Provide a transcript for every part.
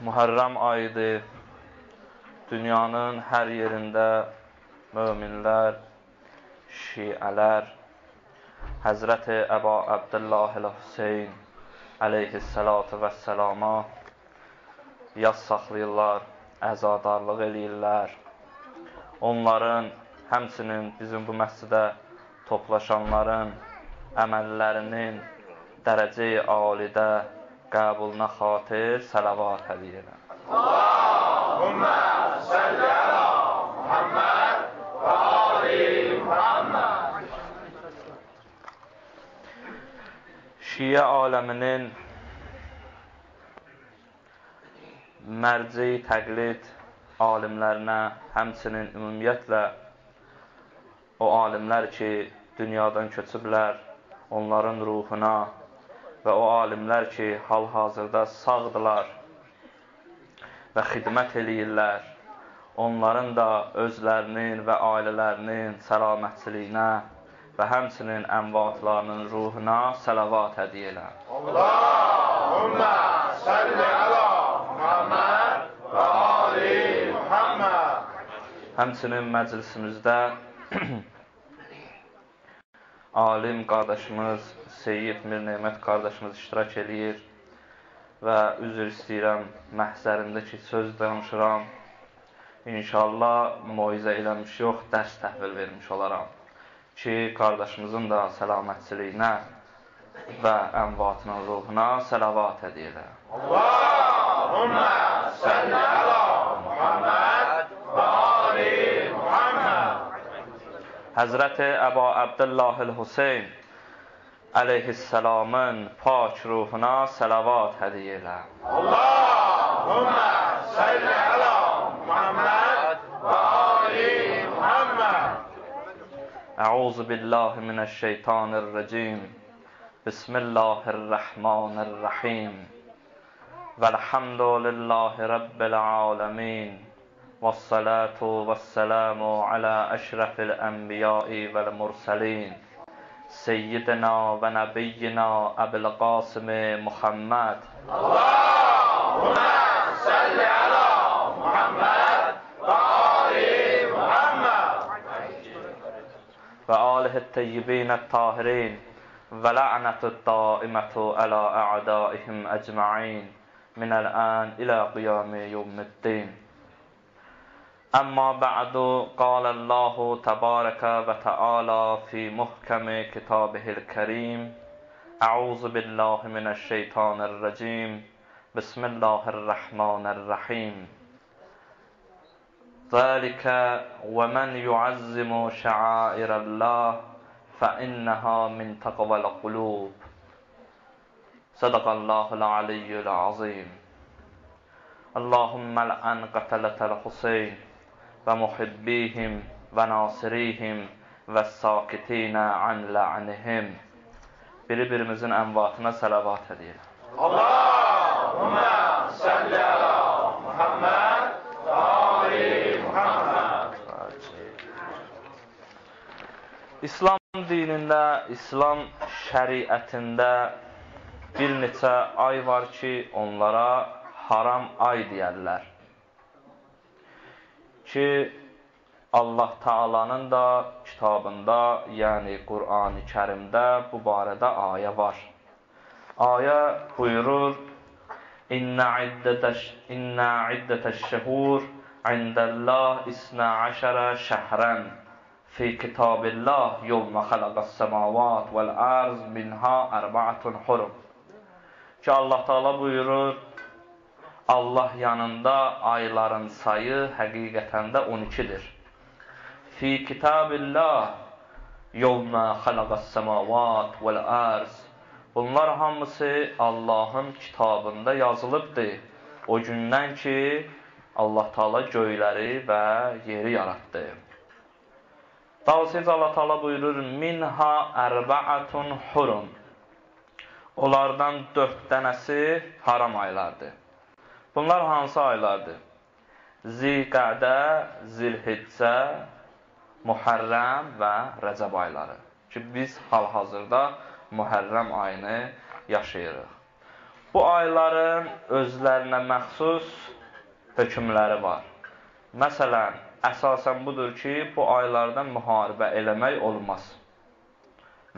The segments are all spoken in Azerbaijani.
Muharrem ayıdır. Dünyanın hər yerində möminlər, şiələr Həzrəti Əbu Abdullah el-Hüseyn əleyhissalatu vəssalama yas saxlayırlar, əzadarlıq eləyirlər. Onların, həmçinin bizim bu məscidə toplaşanların əməllərinin dərəcə-i alidə qəbuluna xatir salavat hədiyyə. Allahümmə salli əla Muhammed və ali Muhammed. Şiə aləminin mərci təqlid alimlərinə, həmçinin ümumiyyətlə o alimlər ki, dünyadan köçüblər, onların ruhuna və o alimlər ki, hal-hazırda sağdırlar və xidmət eləyirlər, onların da özlərinin və ailələrinin səlamətçiliyinə və həmçinin əmvatlarının ruhuna səlavat hədiyyə elə. Allahümmə salli əla Muhammed və ali Muhammed. Həmçinin məclisimizdə alim qardaşımız Seyyid Mir Nemət qardaşımız iştirak eləyir və üzr istəyirəm məhzərimdə ki, söz danışıram. İnşallah moizə eləmiş yox, dərs təhvil vermiş olaram ki, qardaşımızın da səlamətçiliyinə və əmvatının ruhuna səlavat hədiyyə. Allahümmə salli əla Muhammed və ali Muhammed. Həzrəti Əbu Abdullah el-Hüseyn əleyhissalamın pak ruhuna səlavat hədiyyə elə. Allahümmə salli əla Muhammed və ali Muhammed. Əuzu billahi minəşşeytanirracim. Bismillahirrahmanirrahim. Vəlhamdülillahi rabbil aləmin. Vəssalatu vəssalamu alə əşrəfil ənbiyai vəl mursalin. Seyyidina və nəbiyyina Əbil Qasım Muhammed. Allahümmə salli əla Muhammed və ali Muhammed və alihət təyyibinət tahirin və lə'nətü daimətu ələ ə'daihim əcma'in minəl-ən ilə qiyami yevmiddin. أما بعد قال الله تبارك وتعالى في محكم كتابه الكريم أعوذ بالله من الشيطان الرجيم بسم الله الرحمن الرحيم ذلك ومن يعظم شعائر الله فإنها من تقوى القلوب صدق الله العلي العظيم اللهم لعن قتلة الحسين və muhibbihim və nasirihim və sakitinə an la'nihim. Biri-birimizin əmvatına səlavat edir. Allahümmə salli əla Muhammed və ali Muhammed. İslam dinində, İslam şəriətində bir neçə ay var ki, onlara haram ay deyərlər. Ki, Allah Taala'nın da kitabında, yəni Qur'an-ı Kərimdə bu barədə ayə var. Ayə buyurur: İnnə iddətəş-şəhur indəllah isnə əşərə şəhrən fi kitabillah yevmə xələqəs-səmavat vəl-ərz minhə ərbəətun hurum. Ki, Allah Taala buyurur, Allah yanında ayların sayı həqiqətən də 12-dir. Fi kitabillah yevmə xələqəs-səmavat vəl-ərz. Bunlar hamısı Allahın kitabında yazılıbdır. O gündən ki, Allah Taala göyləri və yeri yaratdı. Daha sonra Allah Taala buyurur: Minha ərbəətun hurum. Onlardan 4 dənəsi haram aylardır. Bunlar hansı aylardır? Zilqədə, Zilhiccə, Muharrəm və Rəcəb ayları. Ki, biz hal-hazırda Muharrəm ayını yaşayırıq. Bu ayların özlərinə məxsus hökmləri var. Məsələn, əsasən budur ki, bu aylarda müharibə eləmək olmaz.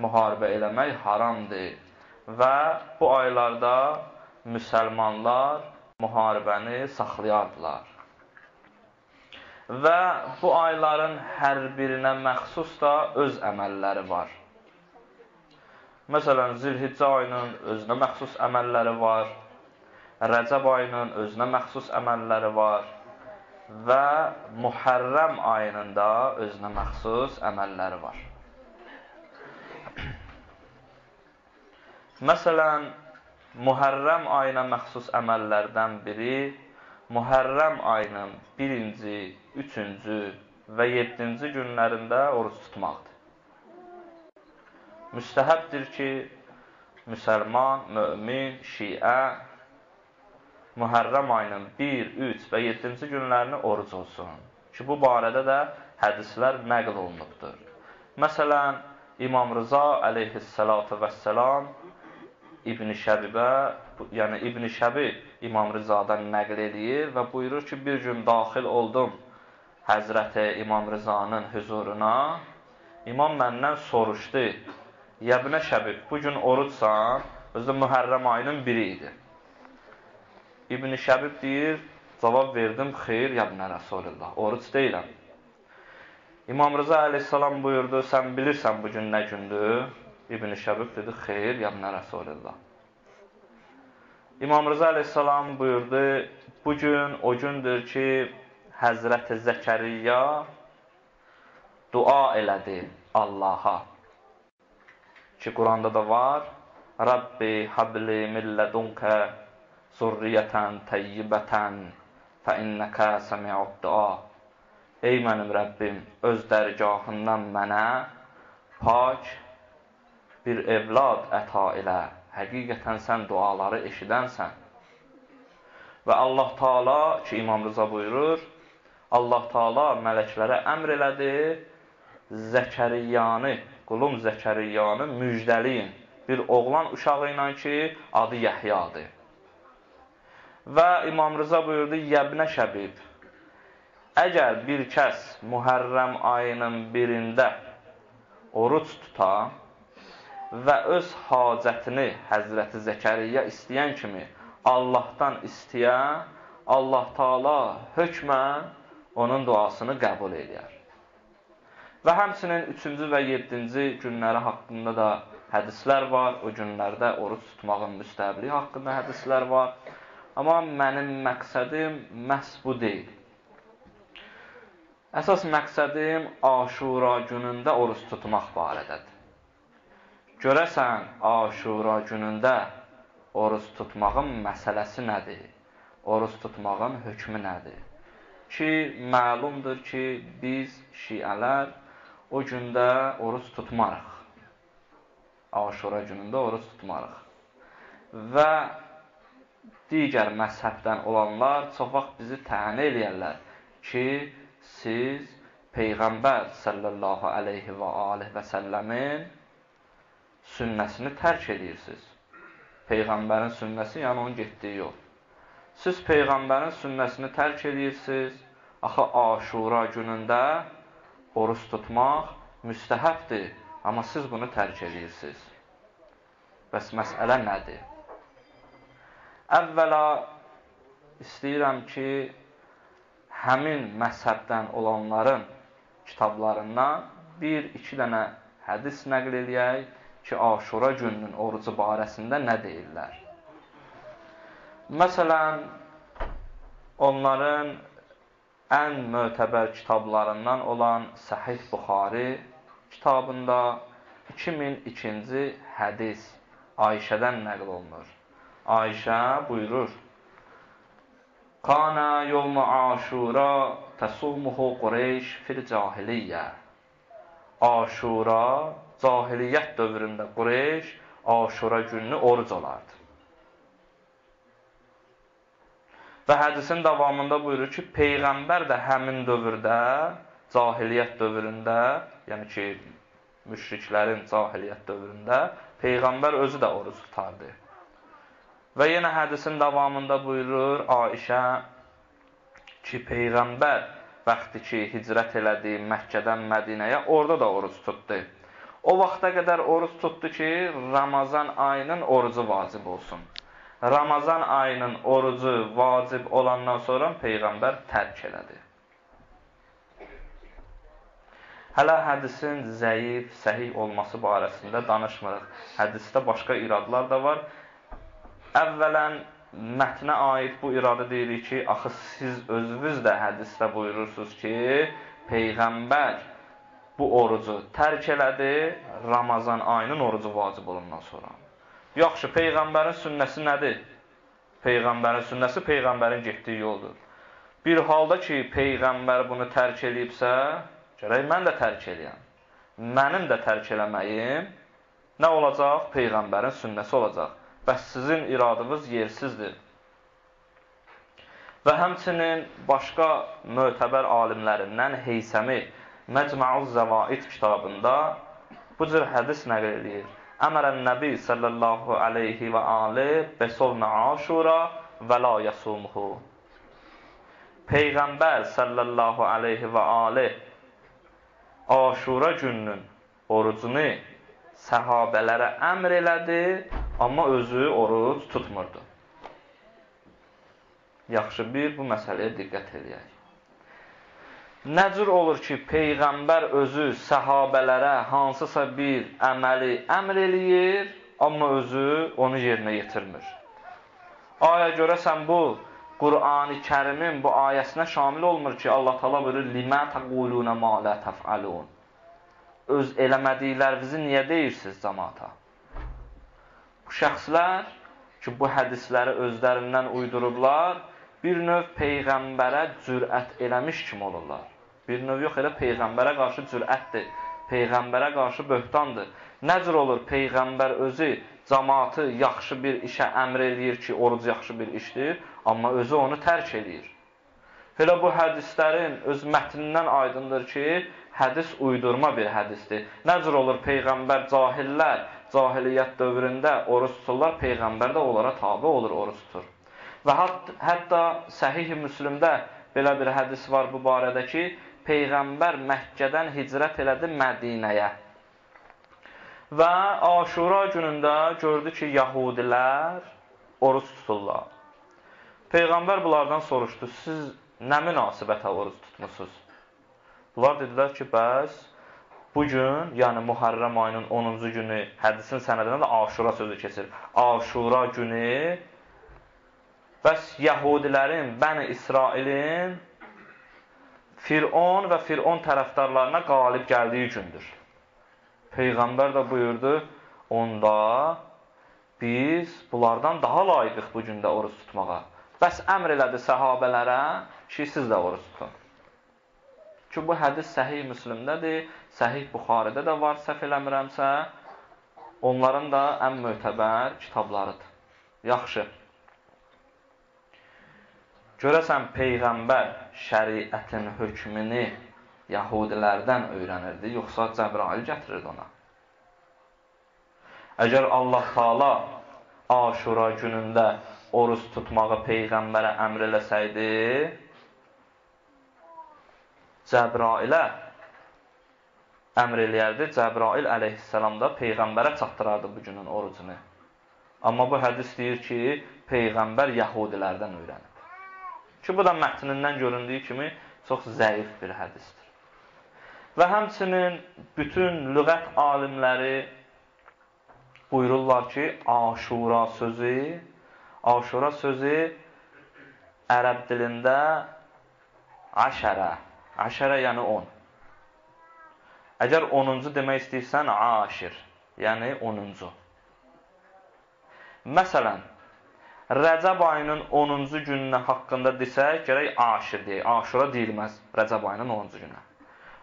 Müharibə eləmək haramdır və bu aylarda müsəlmanlar müharibəni saxlayardılar. Və bu ayların hər birinə məxsus da öz əməlləri var. Məsələn, Zilhiccə ayının özünə məxsus əməlləri var, Rəcəb ayının özünə məxsus əməlləri var və Muhərrəm ayının da özünə məxsus əməlləri var. Məsələn, Muhərrəm ayına məxsus əməllərdən biri Muhərrəm ayının 1-ci, 3-cü və 7-ci günlərində oruç tutmaqdır. Müstəhəbdir ki, müsəlman, mömin, şiə Muhərrəm ayının 1, 3 və 7-ci günlərini oruc olsun. Ki, bu barədə də hədislər nəql olunubdur. Məsələn, İmam Rıza əleyhissalatu vəssalam İbn-i Şəbibə, yəni İbn-i Şəbib İmam Rızadan nəql edir və buyurur ki, bir gün daxil oldum Həzrəti İmam Rızanın hüzuruna. İmam məndən soruşdu, Yəbnə Şəbib, bugün oruçsan, özü Mühərrəm ayının biri idi. İbn-i Şəbib deyir, cavab verdim, xeyr, Yəbnə Rəsulullah, oruç deyiləm. İmam Rıza əleyhissalam buyurdu, sən bilirsən bugün nə gündür? İbn-i Şəbib dedi, xeyr, Yəbnə Rəsulullah. İmam Rıza əleyhissalam buyurdu, bugün o gündür ki, Həzrəti Zəkəriyya dua elədi Allaha. Ki, Quranda da var, Rabbi habli millədunkə zurriyyətən təyyibətən fə innəkə səmi'ud dua. Ey mənim Rəbbim, öz dərgahından mənə pak bir evlad əta elə. Həqiqətən sən duaları eşidənsən. Və Allah Taala ki, İmam Rıza buyurur, Allah Taala mələklərə əmr elədi, Zəkəriyyanı, qulum Zəkəriyyanı müjdəliyin bir oğlan uşağı ilə ki, adı Yəhyadır. Və İmam Rıza buyurdu, Yəbnə Şəbib, əgər bir kəs Muhərrəm ayının birində oruç tuta və öz hacətini Həzrəti Zəkəriyya istəyən kimi Allahdan istəyə, Allah Taala hökmən onun duasını qəbul edər. Və həmçinin 3-cü və 7-ci günləri haqqında da hədislər var. O günlərdə oruç tutmağın müstəhəbliyi haqqında hədislər var. Amma mənim məqsədim məhz bu deyil. Əsas məqsədim Aşura günündə oruç tutmaq barədədir. Görəsən, Aşura günündə oruç tutmağın məsələsi nədir? Oruç tutmağın hökmü nədir? Ki, məlumdur ki, biz şiələr o gündə oruç tutmarıq. Aşura günündə oruç tutmarıq. Və digər məzhəbdən olanlar çox vaxt bizi təhənə eləyərlər ki, siz Peyğəmbər sallallahu aleyhi və aleyhi və səlləmin sünnəsini tərk edirsiniz. Peyğəmbərin sünnəsi, yəni onun getdiyi yol. Siz Peyğəmbərin sünnəsini tərk edirsiniz. Axı, Aşura günündə oruç tutmaq müstəhəbdir, amma siz bunu tərk edirsiniz. Bəs məsələ nədir? Əvvəla istəyirəm ki, həmin məzhəbdən olanların kitablarından 1-2 dənə hədis nəql eləyək ki, Aşura gününün orucu barəsində nə deyirlər? Məsələn, onların ən mötəbər kitablarından olan Səhih Buxari kitabında 2002-ci hədis Ayşədən nəql olunur. Ayşə buyurur, Kana yevmu Aşura təsumuhu Qureyş fil cahiliyyə. Aşura, cahiliyyət dövründə Qureyş Aşura gününü oruc olardı. Və hədisin davamında buyurur ki, Peyğəmbər də həmin dövrdə, cahiliyyət dövründə, yəni ki, müşriklərin cahiliyyət dövründə, Peyğəmbər özü də oruc tutardı. Və yenə hədisin davamında buyurur Aişə ki, Peyğəmbər vaxtı ki, hicrət elədi Məkkədən Mədinəyə, orada da oruç tutdu. O vaxta qədər oruç tutdu ki, Ramazan ayının orucu vacib olsun. Ramazan ayının orucu vacib olandan sonra Peyğəmbər tərk elədi. Hələ hədisin zəif, səhih olması barəsində danışmırıq. Hədisdə başqa iradlar da var. Əvvələn, mətnə aid bu iradı deyirik ki, axı siz özünüz də hədisdə buyurursunuz ki, Peyğəmbər bu orucu tərk elədi, Ramazan ayının orucu vacib olundan sonra. Yaxşı, Peyğəmbərin sünnəsi nədir? Peyğəmbərin sünnəsi Peyğəmbərin getdiyi yoldur. Bir halda ki, Peyğəmbər bunu tərk eləyibsə, gərək mən də tərk eləyəm. Mənim də tərk eləməyim nə olacaq? Peyğəmbərin sünnəsi olacaq. Bəs sizin iradınız yersizdir. Və həmçinin başqa mötəbər alimlərindən Heysəmi Məcmu'uz Zəvaid kitabında bu cür hədis nəql edir. Əmərən Nəbi sallallahu aleyhi və aleyh besovmə aşura və la yasumuhu. Peyğəmbər sallallahu aleyhi və aleyh Aşura gününün orucunu səhabələrə əmr elədi, amma özü oruc tutmurdu. Yaxşı, bu məsələyə diqqət edək. Nə cür olur ki, Peyğəmbər özü səhabələrə hansısa bir əməli əmr eləyir, amma özü onu yerinə yetirmir? Aya görəsən bu, Qur'an-ı Kərimin bu ayəsinə şamil olmur ki, Allah Teala buyurur, limə təqulunə ma la təf'alun. Öz eləmədiklərinizi niyə deyirsiniz cəmaata? Bu şəxslər ki, bu hədisləri özlərindən uydurublar, bir növ Peyğəmbərə cürət eləmiş kimi olurlar. Bir növ yox, elə Peyğəmbərə qarşı cürətdir, Peyğəmbərə qarşı böhtandır. Nə cür olur Peyğəmbər özü cəmaatı yaxşı bir işə əmr eləyir ki, oruc yaxşı bir işdir, amma özü onu tərk eləyir. Elə bu hədislərin öz mətnindən aydındır ki, hədis uydurma bir hədisdir. Nə cür olur Peyğəmbər cahillər, cahiliyyət dövründə oruç tuturlar, Peyğəmbər də onlara tabi olur, oruç tutur. Və hətta Səhih-i Müslimdə belə bir hədis var bu barədə ki, Peyğəmbər Məkkədən hicrət elədi Mədinəyə. Və Aşura günündə gördü ki, Yahudilər oruç tuturlar. Peyğəmbər bunlardan soruşdu, siz nə münasibətə oruç tutmusunuz? Bunlar dedilər ki, bəs bugün, yəni Muharrəm ayının 10-cu günü, hədisin sənədində də Aşura sözü keçir. Aşura günü bəs Yahudilərin, Bəni İsrailin Fir'on və Fir'on tərəfdarlarına qalib gəldiyi gündür. Peyğəmbər də buyurdu, onda biz bunlardan daha layiqik bu gündə oruç tutmağa. Bəs əmr elədi səhabələrə ki, siz də oruç tutun. Ki, bu hədis Səhih Müslimdədir, Səhih Buxaridə də var, səhv eləmirəmsə, onların da ən mötəbər kitablarıdır. Yaxşı. Görəsən, Peyğəmbər şəriətin hökmünü Yahudilərdən öyrənirdi, yoxsa Cəbrail gətirirdi ona. Əgər Allah Taala Aşura günündə oruç tutmağı Peyğəmbərə əmr eləsəydi, Cəbrailə əmr eləyərdi, Cəbrail əleyhissalam da Peyğəmbərə çatdırardı bu günün orucunu. Amma bu hədis deyir ki, Peyğəmbər Yahudilərdən öyrənir. Ki, bu da mətnindən göründüyü kimi çox zəif bir hədisdir. Və həmçinin bütün lüğət alimləri buyururlar ki, Aşura sözü ərəb dilində aşərə yəni 10. Əgər 10-cu demək istəyirsən, aşir, yəni 10-cu. Məsələn, Rəcəb ayının 10-cu gününə haqqında desək, gərək aşir deyək. Aşura deyilməz Rəcəb ayının 10-cu günə.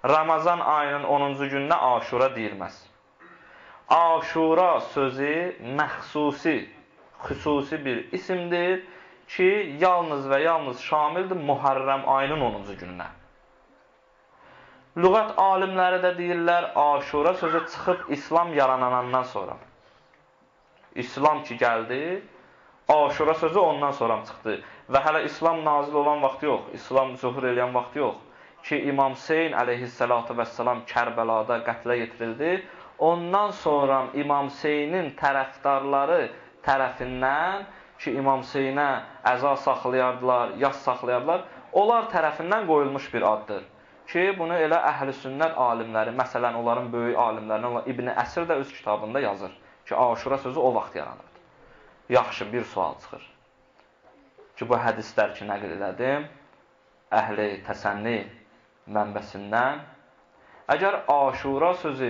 Ramazan ayının 10-cu gününə aşura deyilməz. Aşura sözü məxsusi, xüsusi bir isimdir ki, yalnız və yalnız şamildir Muharrəm ayının 10-cu gününə. Lüğət alimləri də deyirlər, aşura sözü çıxıb İslam yaranandan sonra. İslam ki gəldi, Aşura sözü ondan sonra çıxdı. Və hələ İslam nazil olan vaxt yox, İslam zühur eləyən vaxt yox ki, İmam Hüseyn əleyhissalatu vəssalam Kərbəlada qətlə yetirildi. Ondan sonra İmam Hüseynin tərəfdarları tərəfindən ki, İmam Hüseynə əza saxlayardılar, yas saxlayardılar, onlar tərəfindən qoyulmuş bir addır. Ki, bunu elə əhl-i sünnət alimləri, məsələn, onların böyük alimlərindən İbn Əsir də öz kitabında yazır ki, Aşura sözü o vaxt yaranırdı. Yaxşı, bir sual çıxır ki, bu hədislər ki, nəql elədim, əhli təsənni mənbəsindən, əgər Aşura sözü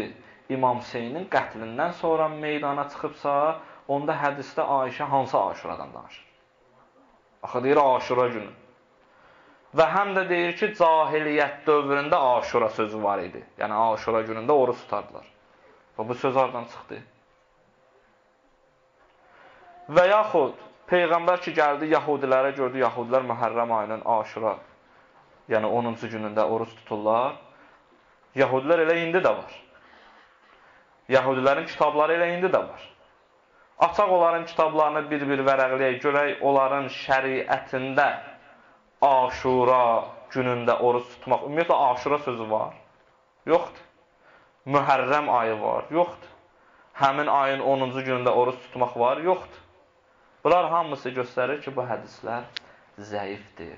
İmam Hüseynin qətlindən sonra meydana çıxıbsa, onda hədisdə Ayşə hansı Aşuradan danışır? Axı, deyir, Aşura günü. Və həm də deyir ki, cahiliyyət dövründə Aşura sözü var idi. Yəni, Aşura günündə oruç tutardılar. Və bu söz oradan çıxdı. Və yaxud, Peyğəmbər ki, gəldi, Yahudilərə gördü, Yahudilər Məhərrəm ayının Aşura, yəni 10-cu günündə oruç tuturlar. Yahudilər elə indi də var. Yahudilərin kitabları elə indi də var. Açaq onların kitablarını bir-bir vərəqləyək, görək onların şəriətində Aşura günündə oruç tutmaq. Ümumiyyətlə, Aşura sözü var. Yoxdur. Mühərrəm ayı var. Yoxdur. Həmin ayın 10-cu günündə oruç tutmaq var. Yoxdur. Bunlar hamısı göstərir ki, bu hədislər zəifdir.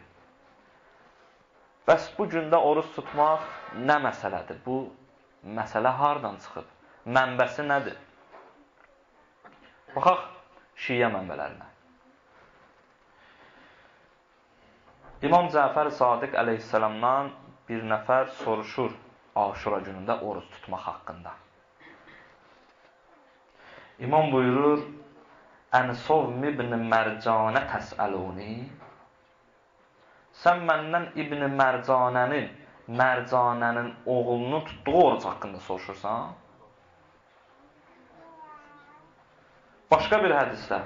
Bəs bu gündə oruç tutmaq nə məsələdir? Bu məsələ hardan çıxıb? Mənbəsi nədir? Baxaq, şiə mənbələrinə. İmam Cəfər Sadiq əleyhissalamdan bir nəfər soruşur Aşura günündə oruç tutmaq haqqında. İmam buyurur, Ən-Sovm ibn Mərcanə təsəluni. Sən məndən İbn Mərcanənin oğlunun tutduğu oruc haqqında soruşursan? Başqa bir hədisdə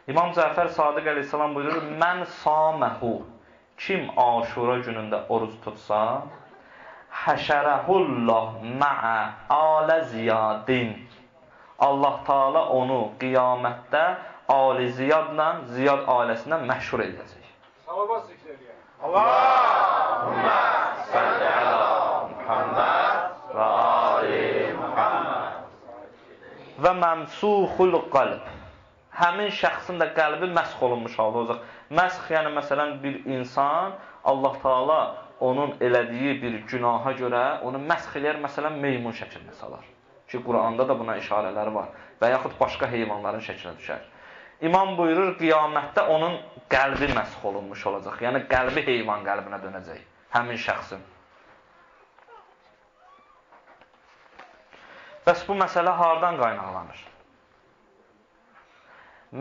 İmam Cəfər Sadiq əleyhissalam buyurur, Mən saməhu, kim Aşura günündə oruç tutsa, həşərəhullah mə'ə alə ziyadin. Allah Taala onu qiyamətdə Ali Ziyadla, Ziyad ailəsindən məşhur edəcək. Salavat zikr edək. Allahümmə salli əla Muhammed və ali Muhammed. Və məmsuxul qalb. Həmin şəxsin də qəlbi məsx olunmuş halda olacaq. Məsx, yəni məsələn bir insan, Allah Taala onun elədiyi bir günaha görə onu məsx eləyər, məsələn meymun şəklinə salar. Ki, Quranda da buna işarələri var. Və yaxud başqa heyvanların şəklinə düşər. İmam buyurur, qiyamətdə onun qəlbi məsx olunmuş olacaq. Yəni qəlbi heyvan qəlbinə dönəcək. Həmin şəxsin. Bəs bu məsələ hardan qaynaqlanır?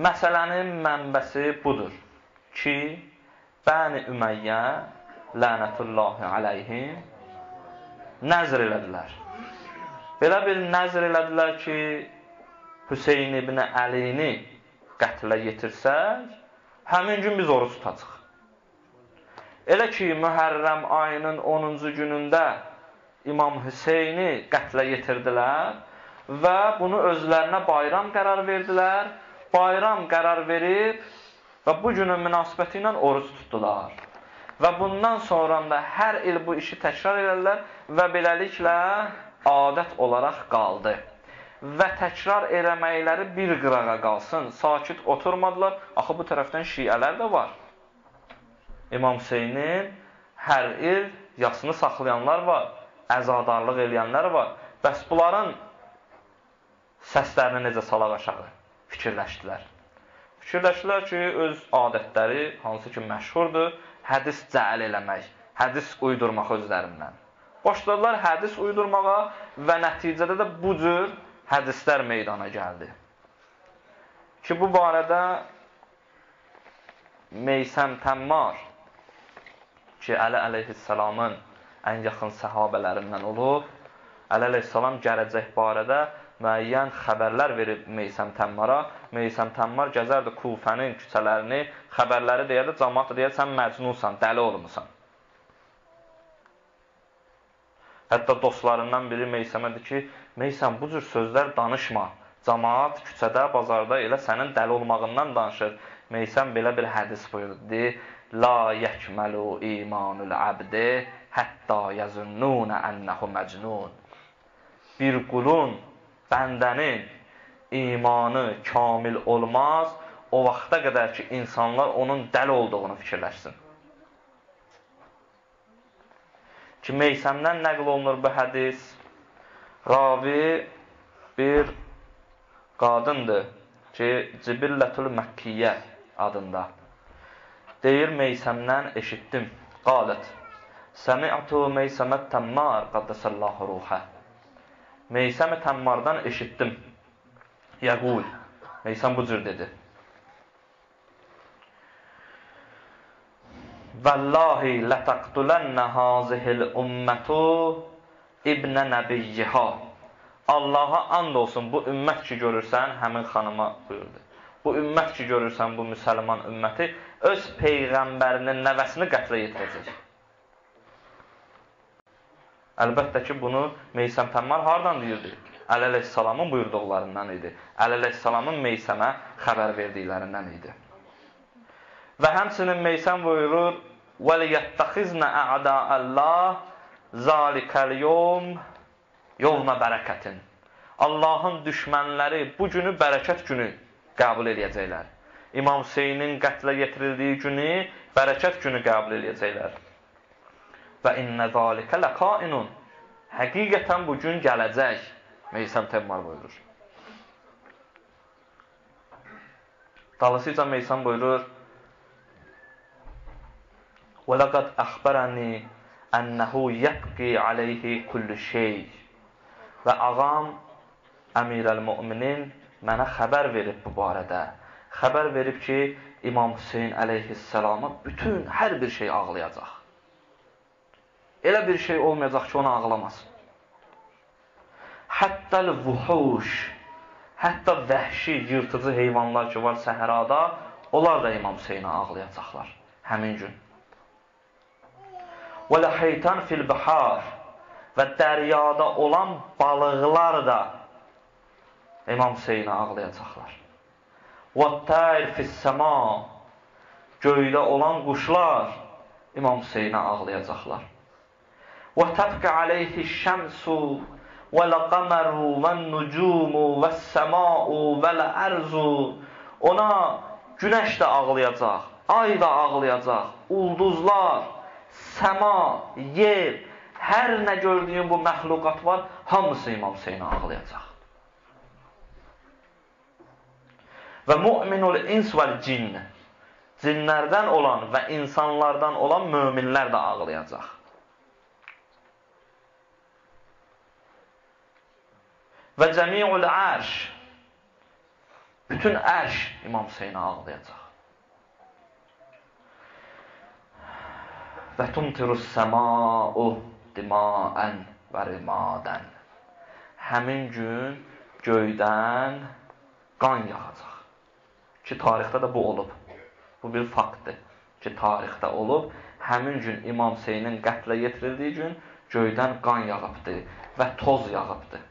Məsələnin mənbəsi budur ki, Bəni Üməyyə, lənətullahi aleyhim, nəzr elədilər. Belə bir nəzr elədilər ki, Hüseyn ibn Əlini qətlə yetirsək, həmin gün biz oruç tutacaq. Elə ki, Mühərrəm ayının 10-cu günündə İmam Hüseyni qətlə yetirdilər və bunu özlərinə bayram qərar verdilər. Bayram qərar verib və bu günün münasibəti ilə oruç tutdular. Və bundan sonra da hər il bu işi təkrar edirlər və beləliklə adət olaraq qaldı. Və təkrar eləməkləri bir qırağa qalsın, sakit oturmadılar. Axı bu tərəfdən şiələr də var. İmam Hüseynin hər il yasını saxlayanlar var, əzadarlıq eləyənlər var. Bəs bunların səslərini necə salaq aşağı? Fikirləşdilər. Fikirləşdilər ki, öz adətləri, hansı ki məşhurdur, hədis cəal eləmək, hədis uydurmaq özlərindən. Başladılar hədis uydurmağa və nəticədə də bu cür hədislər meydana gəldi. Ki, bu barədə Meysəm Təmmar, ki, Əli əleyhissalamın ən yaxın səhabələrindən olub, Əli əleyhissalam gələcək barədə müəyyən xəbərlər verib Meysəm Təmmara. Meysəm Təmmar gəzərdi Kufənin küçələrini, xəbərləri deyərdi, cəmaat deyər, sən məcnunsan, dəli olmusan. Hətta dostlarından biri Meysəmədir ki, Meysəm, bu cür sözlər danışma. Cəmaat küçədə, bazarda elə sənin dəli olmağından danışır. Meysəm belə bir hədis buyurdu. La yəkməlu imanul abdi hətta yazununa ənəhu məcnun. Bir qulun, bəndənin imanı kamil olmaz o vaxta qədər ki, insanlar onun dəli olduğunu fikirləşsin. Ki, Meysəmdən nəql olunur bu hədis. Ravi bir qadındır ki, Cibillətül Məkkiyyə adında. Deyir, Meysəmdən eşitdim. Qalət, səmi'tu Meysəmət Təmmar qaddəsəllahu ruhə. Meysəm-i Təmmardan eşitdim. Yəqul, Meysəm bu cür dedi. Vallahi lətəqtulənə hazihil ümmətu ibnə nəbiyyihə. Allaha and olsun, bu ümmət ki görürsən, həmin xanıma buyurdu. Bu ümmət ki görürsən, bu müsəlman ümməti öz peyğəmbərinin nəvəsini qətlə yetirəcək. Əlbəttə ki, bunu Meysəm Təmmar hardan deyirdi? Əli əleyhissalamın buyurduqlarından idi. Əli əleyhissalamın Meysəmə xəbər verdiklərindən idi. Və həmçinin Meysəm buyurur, وَلِيَتَّخِزْنَ أَعْدَاءَ اللّٰهِ ذَٰلِكَ الْيَوْمِ يَوْمَ بَرَكَةٍ. Allahın düşmənləri bu günü bərəkət günü qəbul edəcəklər. İmam Hüseynin qətlə yetirildiyi günü bərəkət günü qəbul edəcəklər. Və innə zəlikə ləqainun. Həqiqətən bu gün gələcək. Meysəm Təmmar buyurur. Dalısıca Meysəm buyurur, وَلَقَدْ أَخْبَرَنِي أَنَّهُ يَبْقِي عَلَيْهِ كُلُّ شَيْءٍ. Və ağam Əmirəl-Müminin mənə xəbər verib bu barədə. Xəbər verib ki, İmam Hüseyin əleyhissalama bütün hər bir şey ağlayacaq. Elə bir şey olmayacaq ki, onu ağlamasın. Həttəl-vuhuş, hətta vəhşi, yırtıcı heyvanlar ki var səhrada, onlar da İmam Hüseyinə ağlayacaqlar həmin gün. وَلَحَيْتَنْ فِي الْبِحَارِ. Və dəryada olan balıqlar da İmam Hüseyinə ağlayacaqlar. وَالتَّيْرْ فِي السَّمَا. Göydə olan quşlar İmam Hüseyinə ağlayacaqlar. وَتَبْكَ عَلَيْهِ الشَّمْسُ وَالْقَمَرُ وَالنُّجُومُ وَالسَّمَاءُ وَالْأَرْضُ. Ona günəş də ağlayacaq, ay da ağlayacaq, ulduzlar, səma, yer, hər nə gördüyün bu məxluqat var, hamısı İmam Hüseynə ağlayacaq. Və müminul ins vəl cin, cinlərdən olan və insanlardan olan möminlər də ağlayacaq. Və cəmiul ərş, bütün ərş İmam Hüseynə ağlayacaq. Və tumtirus səma'u dima'ən və rimadən. Həmin gün göydən qan yağacaq. Ki, tarixdə də bu olub. Bu bir faktdır. Ki, tarixdə olub. Həmin gün İmam Hüseynin qətlə yetirildiyi gün göydən qan yağıbdır və toz yağıbdır.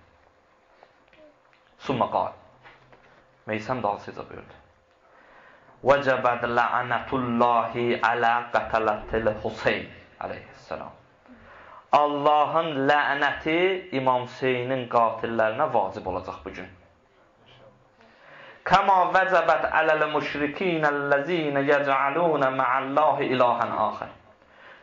Summa qal. Meysəm dalsıca buyurdu. وَجَبَدْ لَعَنَةُ اللّٰهِ عَلَى قَتَلَةِ الْحُسَيْنِ aleyhisselam. Allahın lənəti İmam Hüseynin qatillərinə vacib olacaq bugün. Kəma vəcəbət ələl-müşrikinəl-ləzinə yəcəlunə mə'əllahi ilahən axir.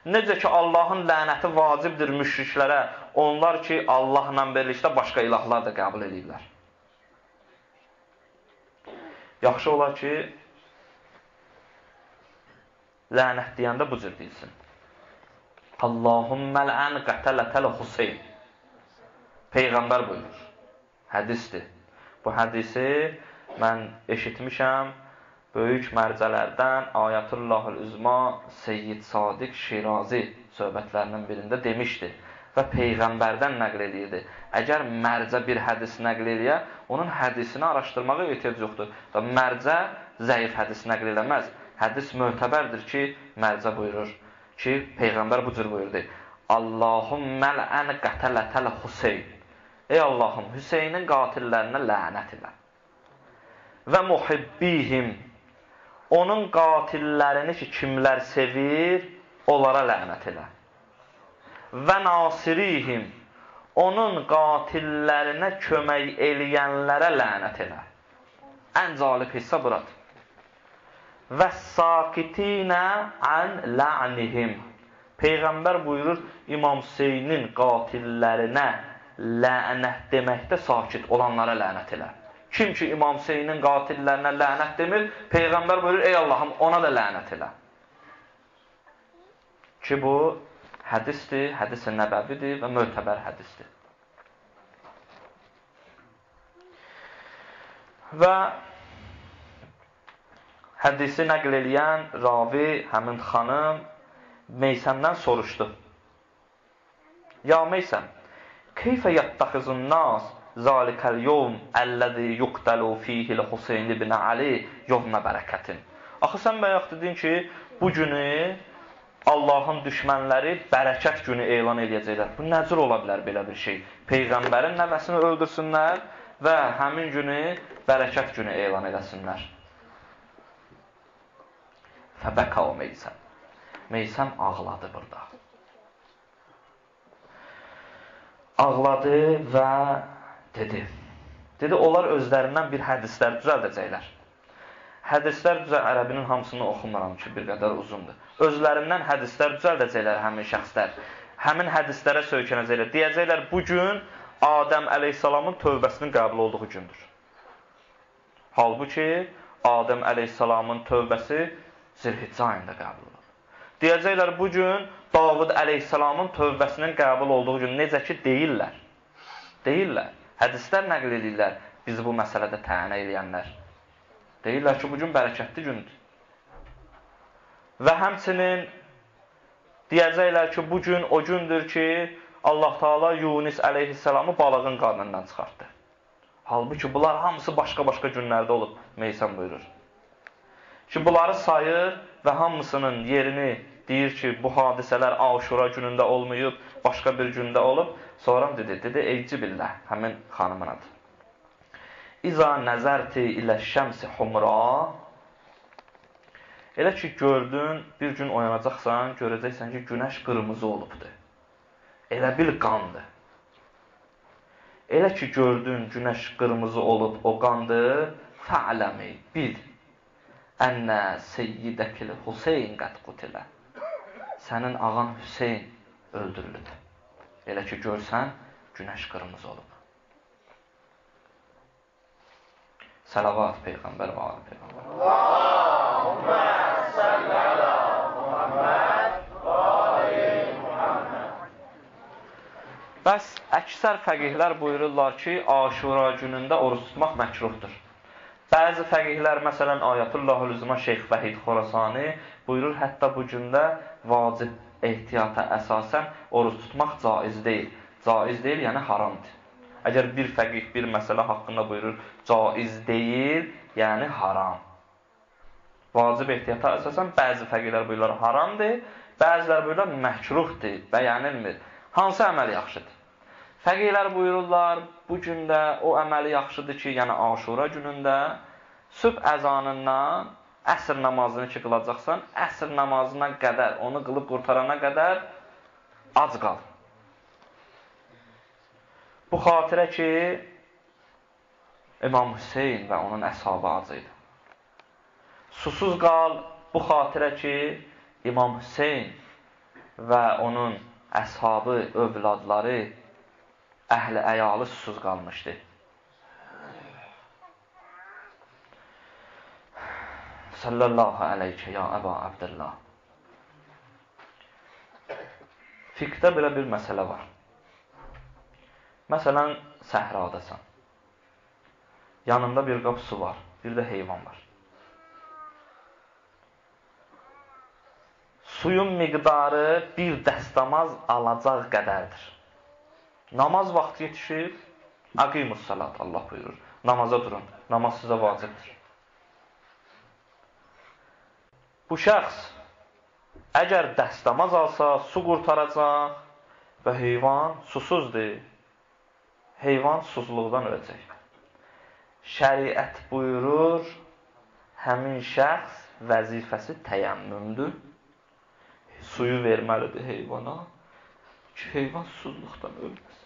Necə ki, Allahın lənəti vacibdir müşriklərə, onlar ki, Allahla birlikdə başqa ilahlar da qəbul edirlər. Yaxşı olar ki, lənət deyəndə bu cür deyilsin. Allahümmə lən qətələtəl Hüseyn. Peyğəmbər buyurur. Hədisdir. Bu hədisi mən eşitmişəm böyük mərcələrdən Ayətullahül Üzma Seyyid Sadiq Şirazi söhbətlərinin birində demişdi və Peyğəmbərdən nəql edirdi. Əgər mərcə bir hədis nəql edir, onun hədisini araşdırmağa ehtiyac yoxdur. Və mərcə zəif hədis nəql eləməz. Hədis mötəbərdir ki, mərcə buyurur ki, Peyğəmbər bu cür buyurdu. Allahümmə lən qətələtəl Hüseyn. Ey Allahım, Hüseynin qatillərinə lənət elə. Və muhibbihim, onun qatillərini ki, kimlər sevir, onlara lənət elə. Və nasirihim, onun qatillərinə kömək eləyənlərə lənət elə. Ən zalib hissə buradır. Və sakitinə ən la'nihim. Peyğəmbər buyurur, İmam Hüseynin qatillərinə lənət deməkdə sakit olanlara lənət elə. Kim ki İmam Hüseynin qatillərinə lənət demir, Peyğəmbər buyurur, ey Allahım, ona da lənət elə. Ki bu hədisdir, hədis-i nəbəvidir və mötəbər hədisdir. Və hədisi nəql eləyən ravi, həmin xanım Meysəmdən soruşdu. Ya Meysəm, keyfə yattaxizun nas zalikəl yevm əlləzi yuqtalu fihil Hüseyn ibn Ali yevmə bərəkətin. Axı sən bayaq dedin ki, bu günü Allahın düşmənləri bərəkət günü elan edəcəklər. Bu nəcür ola bilər belə bir şey? Peyğəmbərin nəvəsini öldürsünlər və həmin günü bərəkət günü elan edəsinlər. Fəbəka o Meysəm. Meysəm ağladı burada. Ağladı və dedi. Dedi, onlar özlərindən bir hədislər düzəldəcəklər. Hədislər ərəbinin hamısını oxumuram ki, bir qədər uzundur. Özlərindən hədislər düzəldəcəklər həmin şəxslər. Həmin hədislərə söykənəcəklər. Deyəcəklər, bugün Adəm əleyhissalamın tövbəsinin qəbul olduğu gündür. Halbuki, Adəm əleyhissalamın tövbəsi Zilhiccə ayında qəbul olur. Deyəcəklər, bugün Davud əleyhissalamın tövbəsinin qəbul olduğu gün. Necə ki, deyirlər. Deyirlər. Hədislər nəql edirlər. Bizi bu məsələdə təyin eləyənlər. Deyirlər ki, bugün bərəkətli gündür. Və həmçinin deyəcəklər ki, bugün o gündür ki, Allah Teala Yunus əleyhissalamı balığın qarnından çıxartdı. Halbuki bunlar hamısı başqa-başqa günlərdə olub, Meysəm buyurur. Ki, bunları sayır və hamısının yerini deyir ki, bu hadisələr Aşura günündə olmayıb, başqa bir gündə olub. Sonra dedi, eyci billah, həmin xanımın adı. İza nəzərti ilə şəmsi humra. Elə ki, gördün, bir gün oyanacaqsan, görəcəksən ki, günəş qırmızı olubdur. Elə bil qandır. Elə ki, gördün, günəş qırmızı olub, o qandır, fa'ləmi, bil. Ənə seyyidəkil Hüseyn qəd qutilə. Sənin ağan Hüseyn öldürülüdür. Elə ki, görsən, günəş qırmızı olub. Səlavat Peyğəmbər və Ali Peyğəmbər. Allahümmə səllə alə Muhamməd və Ali Muhamməd. Bəs əksər fəqihlər buyururlar ki, Aşura günündə oruç tutmaq məkruhdur. Bəzi fəqihlər, məsələn, Ayətullahül-Üzma Şeyx Vəhid Xorasani buyurur, hətta bu gündə vacib ehtiyata əsasən oruç tutmaq caiz deyil. Caiz deyil, yəni haramdır. Əgər bir fəqih bir məsələ haqqında buyurur, caiz deyil, yəni haram. Vacib ehtiyata əsasən bəzi fəqihlər buyururlar haramdır, bəzilər buyururlar məkruhdur, bəyənilmir. Hansı əməl yaxşıdır? Fəqihlər buyururlar, bu gündə o əməli yaxşıdır ki, yəni Aşura günündə sübh əzanından əsr namazını ki qılacaqsan, əsr namazına qədər, onu qılıb qurtarana qədər ac qal. Bu xatirə ki, İmam Hüseyn və onun əshabı ac idi. Susuz qal, bu xatirə ki, İmam Hüseyn və onun əshabı, övladları, əhli əyalı susuz qalmışdı. Sallallahu əleyke ya Əba Abdullah. Fiqdə belə bir məsələ var. Məsələn, səhradasan. Yanında bir qap su var, bir də heyvan var. Suyun miqdarı bir dəstəmaz alacaq qədərdir. Namaz vaxtı yetişir, aqimus salat, Allah buyurur. Namaza durun, namaz sizə vacibdir. Bu şəxs əgər dəstəmaz alsa, su qurtaracaq və heyvan susuzdur. Heyvan susuzluqdan öləcək. Şəriət buyurur, həmin şəxs vəzifəsi təyəmmümdür. Suyu verməlidir heyvana ki, heyvan susuzluqdan ölməsin.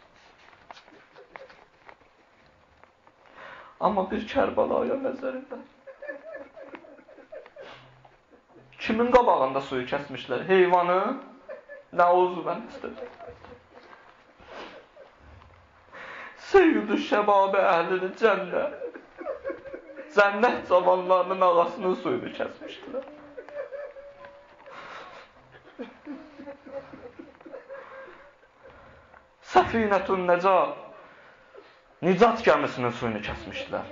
Amma bir Kərbəlaya nəzərində kimin qabağında suyu kəsmişlər? Heyvanı nə uzvən istədir? Seyyid-ü şəbabı əhlini cənnət cavanlarının ağasının suyunu kəsmişdilər. Səfinətun Nicat gəmisinin suyunu kəsmişdilər.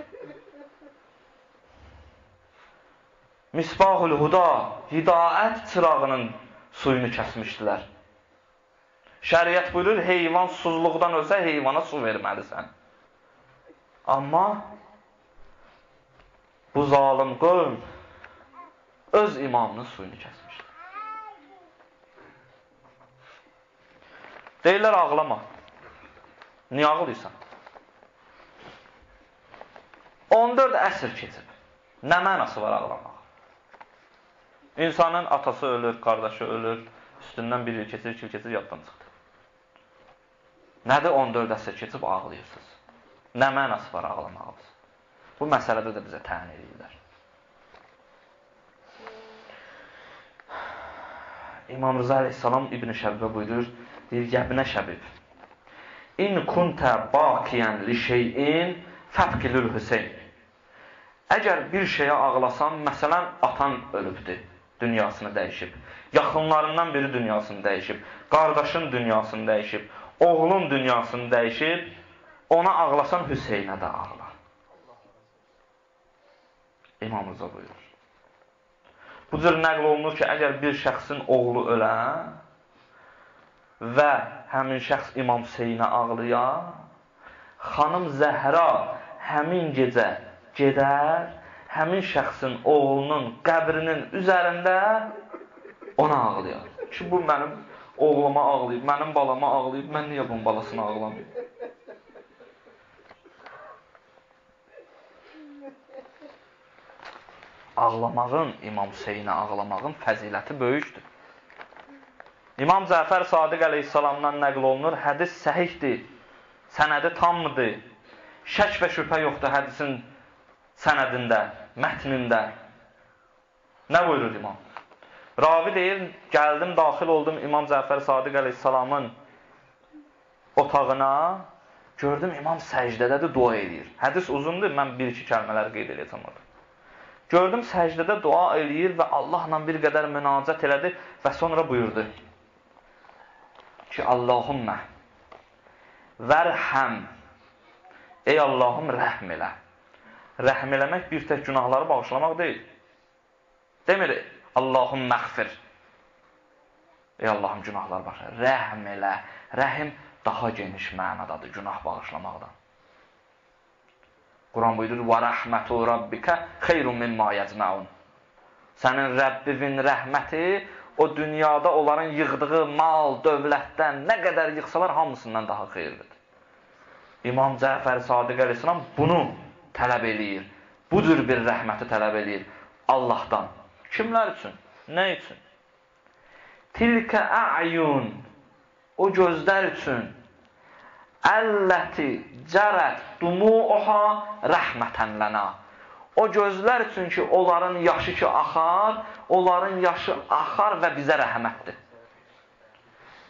Misbahul Huda, hidayət çırağının suyunu kəsmişdilər. Şəriət buyurur, heyvan susuzluqdan ölsə, heyvana su verməlisən. Amma bu zalim qövm öz imamının suyunu kəsmişdir. Deyirlər, ağlama. Niyə ağlayırsan? 14 əsr keçib. Nə mənası var ağlamaq? İnsanın atası ölür, qardaşı ölür, üstündən bir il keçir, 2 il keçir, yaddan çıxdı. Nədir 14 əsr keçib ağlayırsınız? Nə mənası var ağlamağınız? Bu məsələdə də bizə təyin edirlər. İmam Rıza Aleyhisselam İbn-i Şəbibə buyurur, deyir, Yəbnə Şəbib, İn kuntə baqiyən li şeyin fəbqilül Hüseyn. Əgər bir şeyə ağlasan, məsələn, atan ölübdür, dünyasını dəyişib, yaxınlarından biri dünyasını dəyişib, qardaşın dünyasını dəyişib, oğlun dünyasını dəyişib, ona ağlasan, Hüseynə də ağla. İmam Rıza buyurur. Bu cür nəql olunur ki, əgər bir şəxsin oğlu ölə və həmin şəxs İmam Hüseynə ağlayar, xanım Zəhra həmin gecə gedər, həmin şəxsin oğlunun qəbrinin üzərində ona ağlayar. Ki, bu mənim oğluma ağlayıb, mənim balama ağlayıb, mən niyə bunun balasına ağlamayım? Ağlamağın, İmam Hüseynə ağlamağın fəziləti böyükdür. İmam Cəfər Sadiq əleyhissalamdan nəql olunur, hədis səhihdir, sənədi tamdır, şək və şübhə yoxdur hədisin sənədində, mətnində. Nə buyurur imam? Ravi deyir, gəldim, daxil oldum İmam Cəfər Sadiq əleyhissalamın otağına, gördüm imam səcdədədir, dua edir. Hədis uzundur, mən bir-iki kəlmələr qeyd edəcəm orada. Gördüm, səcdədə dua eləyir və Allahla bir qədər münacət elədi və sonra buyurdu ki, Allahümmə vərhəm, ey Allahım, rəhm elə. Rəhm eləmək bir tək günahları bağışlamaq deyil. Demir, Allahım məğfir. Ey Allahım, günahları bağışla. Rəhm elə. Rəhim daha geniş mənadadır günah bağışlamaqdan. Quran buyurur, وَرَحْمَةُ رَبِّكَ خَيْرٌ مِنْمَا يَجْمَعُونَ. Sənin Rəbbivin rəhməti o dünyada onların yığdığı mal, dövlətdən nə qədər yıxsalar hamısından daha xeyirlidir. İmam Cəfər Sadiq əleyhissalam bunu tələb eləyir. Bu cür bir rəhməti tələb eləyir Allahdan. Kimlər üçün? Nə üçün? Tilkə əyun, o gözlər üçün, əlləti cərət dumuha rəhmətən lənə. O gözlər üçün ki, onların yaşı ki axar, onların yaşı axar və bizə rəhmətdir.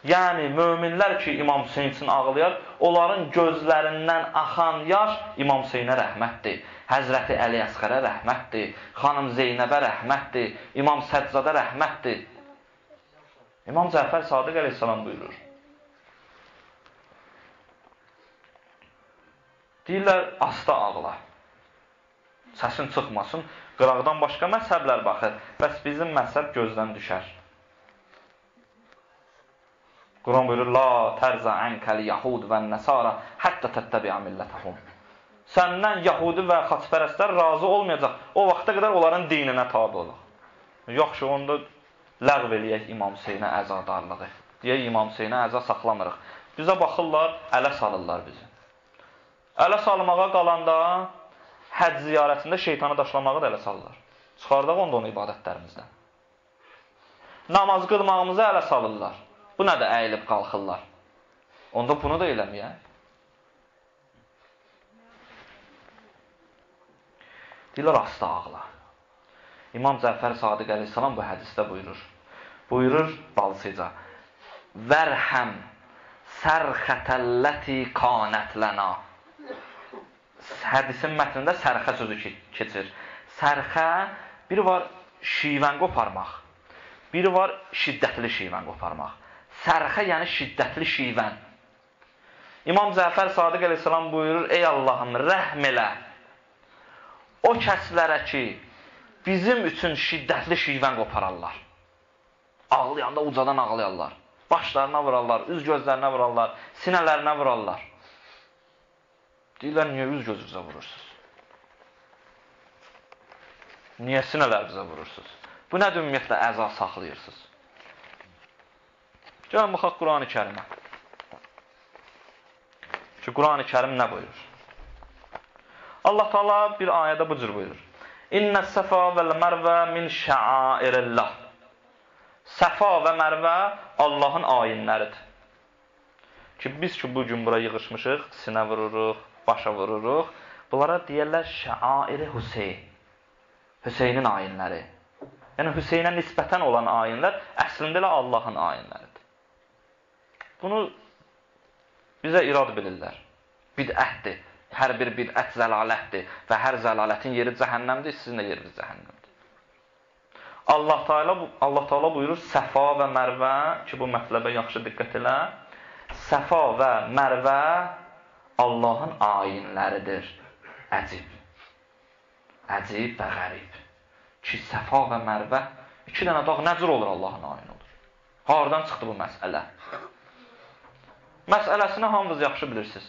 Yəni, möminlər ki, İmam Hüseyin üçün ağlayar, onların gözlərindən axan yaş İmam Hüseyinə rəhmətdir. Həzrəti Əli Əsqərə rəhmətdir. Xanım Zeynəbə rəhmətdir. İmam Səccadə rəhmətdir. İmam Cəfər Sadiq əleyhissalam buyurur. Deyirlər, asta ağla. Səsin çıxmasın. Qıraqdan başqa məzhəblər baxır. Bəs bizim məzhəb gözdən düşər. Quran buyurur, La tərza ənkəl yahud və nəsara həttə təttəbiə millətəhum. Səndən yahudi və xaçpərəstlər razı olmayacaq. O vaxta qədər onların dininə tabi olaq. Yaxşı, onda ləğv eləyək İmam Hüseynə əzadarlığı. Deyək, İmam Hüseynə əza saxlamırıq. Bizə baxırlar, ələ salırlar bizi. Ələ salmağa qalanda həcc ziyarətində şeytanı daşlamağı da ələ salırlar. Çıxardaq onu ibadətlərimizdən. Namaz qılmağımızı ələ salırlar. Bu nədir? Əyilib qalxırlar. Onda bunu da eləməyək. Deyirlər, asta ağla. İmam Cəfər Sadiq əleyhissalam bu hədisdə buyurur. Buyurur balsıca. Vərhəm sərxətəlləti kanət lənə. Hədisin mətnində sərxə sözü keçir. Sərxə, biri var şivən qoparmaq. Biri var şiddətli şivən qoparmaq. Sərxə yəni şiddətli şivən. İmam Cəfər Sadiq əleyhissalam buyurur, ey Allahım, rəhm elə. O kəslərə ki, bizim üçün şiddətli şivən qopararlar. Ağlayanda ucadan ağlayarlar. Başlarına vurarlar, üz gözlərinə vurarlar, sinələrinə vurarlar. Deyirlər, niyə üz gözünüzə vurursunuz? Niyə sinələrinizə vurursunuz? Bu nədir ümumiyyətlə əza saxlayırsınız? Gəlin, baxaq Qur'an-ı Kərimə. Ki, Qur'an-ı Kərim nə buyurur? Allah Teala bir ayədə bu cür buyurur. İnnəs-səfa vəl-mərvə min şəairillah. Səfa və mərvə Allahın ayinləridir. Ki, biz ki, bugün bura yığışmışıq, sinə vururuq, başa vururuq. Bunlara deyərlər şəairi Hüseyn. Hüseynin ayinləri. Yəni, Hüseynə nisbətən olan ayinlər əslində elə Allahın ayinləridir. Bunu bizə irad bilirlər. Bidətdir. Hər bir bidət zəlalətdir və hər zəlalətin yeri cəhənnəmdir, sizin də yeriniz cəhənnəmdir. Allah Teala buyurur, Səfa və Mərvə, ki, bu mətləbə yaxşı diqqət elə, Səfa və Mərvə Allahın ayinləridir. Əcib. Əcib və qərib. Ki, Səfa və Mərvə, iki dənə dağ nəcür olur Allahın ayini olur. Hardan çıxdı bu məsələ? Məsələsini hamınız yaxşı bilirsiniz.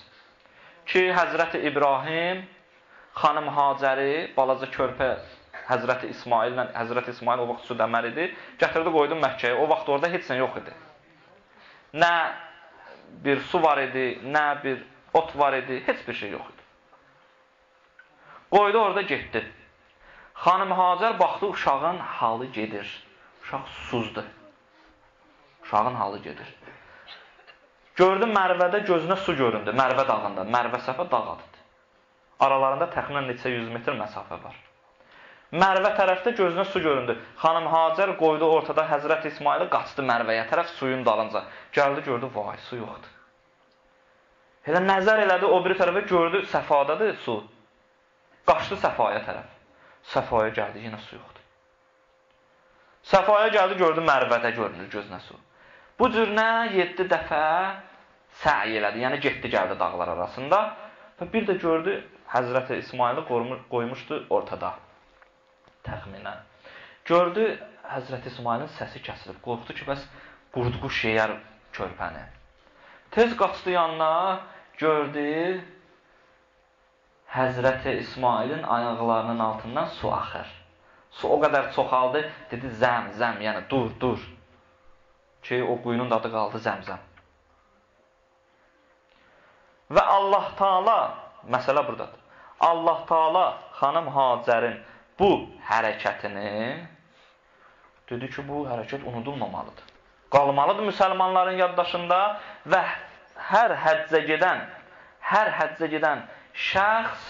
Ki, Həzrəti İbrahim, xanım Hacəri, balaca körpə Həzrəti İsmail o vaxt su dəmər idi, gətirdi qoydu Məkkəyə. O vaxt orada heç nə yox idi. Nə bir su var idi, nə bir ot var idi, heç bir şey yox idi. Qoydu orada getdi. Xanım Hacər baxdı, uşağın halı gedir. Uşaq susuzdur. Uşağın halı gedir. Gördü Mərvədə gözünə su göründü. Mərvə dağında. Mərvə Səfə dağ adıdır. Aralarında təxminən neçə 100 metr məsafə var. Mərvə tərəfdə gözünə su göründü. Xanım Hacər qoydu ortada Həzrət İsmaili, qaçdı Mərvəyə tərəf suyun dalınca. Gəldi, gördü, vay, su yoxdur. Elə nəzər elədi, o biri tərəfə gördü, Səfadadır su. Qaçdı Səfaya tərəf. Səfaya gəldi, yenə su yoxdur. Səfaya gəldi, gördü, Mərvədə görünür gözünə su. Bu cürünə 7 dəfə səy elədi, yəni getdi gəldi dağlar arasında və bir də gördü, Həzrəti İsmaili qoymuşdu ortada, təxminən. Gördü, Həzrəti İsmailin səsi kəsilib, qorxdu ki, bəs qurd-quş yeyər körpəni. Tez qaçdı yanına, gördü, Həzrəti İsmailin ayaqlarının altından su axır. Su o qədər çoxaldı, dedi, zəm, yəni dur. Ki, o quyunun adı qaldı Zəmzəm. Və Allah Taala, məsələ buradadır. Allah Taala xanım Hacərin bu hərəkətini dedi ki, bu hərəkət unudulmamalıdır. Qalmalıdır müsəlmanların yaddaşında və hər həccə gedən şəxs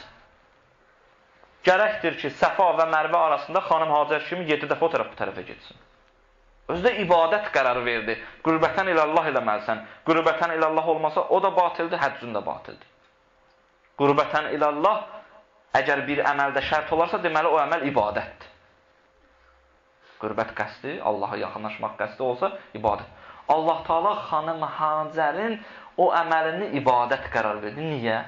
gərəkdir ki, Səfa və Mərvə arasında xanım Hacər kimi 7 dəfə o tərəf bu tərəfə getsin. Özdə ibadət qərarı verdi. Qürbətən ilallah eləməlisən. Qürbətən ilallah olmasa, o da batildir, həccün də batildir. Qürbətən ilallah, əgər bir əməldə şərt olarsa, deməli o əməl ibadətdir. Qürbət qəsdi, Allaha yaxınlaşmaq qəsdi olsa, ibadət. Allah Taala xanım Hacərin o əməlini ibadət qərar verdi. Niyə?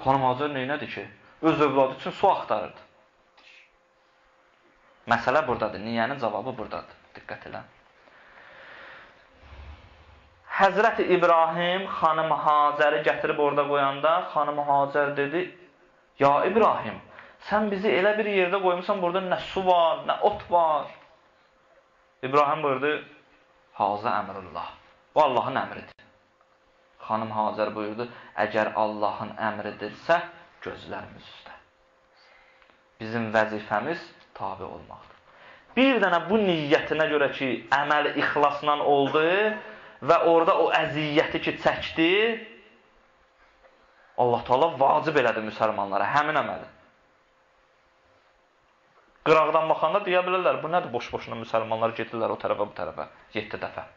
Xanım Hacər neynədir ki? Öz övladı üçün su axtarırdı. Məsələ buradadır. Niyənin cavabı buradadır. Diqqət elə. Həzrəti İbrahim xanım Hacəri gətirib orada qoyanda, xanım Hacər dedi, ya İbrahim, sən bizi elə bir yerdə qoymusan, burada nə su var, nə ot var. İbrahim buyurdu, Hazə əmrullah. Bu Allahın əmridir. Xanım Hacər buyurdu, əgər Allahın əmridirsə, gözlərimiz üstə. Bizim vəzifəmiz tabi olmaqdır. Bir dənə bu niyyətinə görə ki, əməl ixlasla oldu və orada o əziyyəti ki, çəkdi, Allah Teala vacib elədi müsəlmanlara həmin əməli. Qıraqdan baxanda deyə bilərlər, bu nədir boş-boşuna müsəlmanlar gedirlər o tərəfə, bu tərəfə 7 dəfə.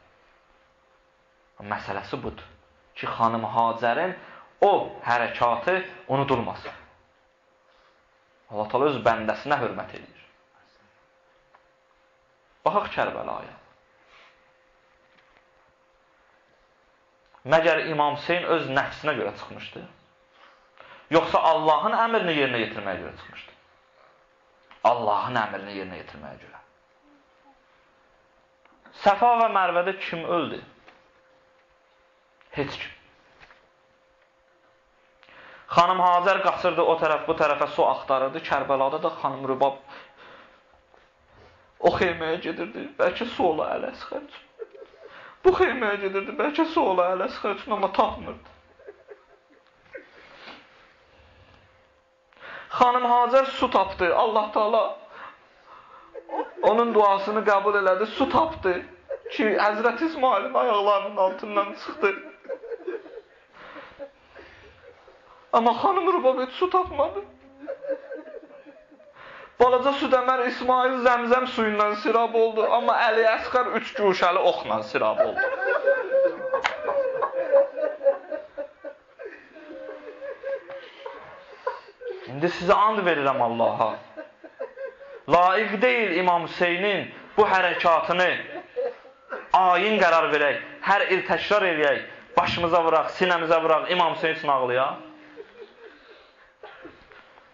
Məsələsi budur ki, xanım Hacərin o hərəkatı unudulmasın. Allah Teala öz bəndəsinə hörmət edir. Baxaq Kərbəlaya. Məgər İmam Hüseyn öz nəfsinə görə çıxmışdı? Yoxsa Allahın əmrini yerinə yetirməyə görə çıxmışdı? Allahın əmrini yerinə yetirməyə görə. Səfa və Mərvədə kim öldü? Heç kim. Xanım Hacər qaçırdı o tərəf, bu tərəfə su axtarırdı. Kərbəlada da xanım Rübab o xeyməyə gedirdi. Bəlkə su ola ələ sıxar üçün. Bu xeyməyə gedirdi. Bəlkə su ola ələ sıxar üçün, amma tapmırdı. Xanım Hacər su tapdı. Allah Teala onun duasını qəbul elədi. Su tapdı ki, Həzrət İsmailin ayaqlarının altından çıxdı. Amma xanım Rübab heç su tapmadı. Balaca Südəmər İsmail zəmzəm suyundan sirab oldu. Amma Əli Əsqər 3 güşəli oxla sirab oldu. İndi sizə and verirəm Allaha. Layiq deyil İmam Hüseynin bu hərəkatını ayin qərar verək, hər il təkrar eləyək, başımıza vuraq, sinəmizə vuraq, İmam Hüseyin üçün ağlayaq.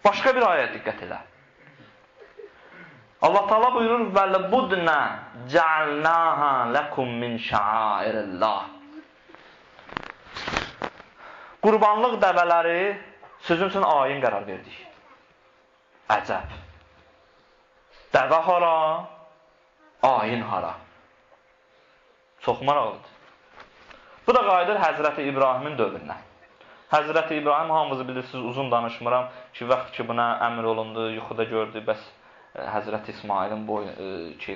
Başqa bir ayət diqqət elə. Allah Teala buyurur: "Vəlbudna ca'alnaha lakum min şa'airillah." Qurbanlıq dəvələri sizin üçün ayin qərar verdik. Əcəb. Dəvə hara? Ayin hara? Çox maraqlıdır. Bu da qayıdır Həzrəti İbrahimin dövrünə. Həzrəti İbrahim, hamımızı bilirsiniz, uzun danışmıram ki, vaxt ki buna əmr olundu, yuxuda gördü, bəs Həzrəti İsmailin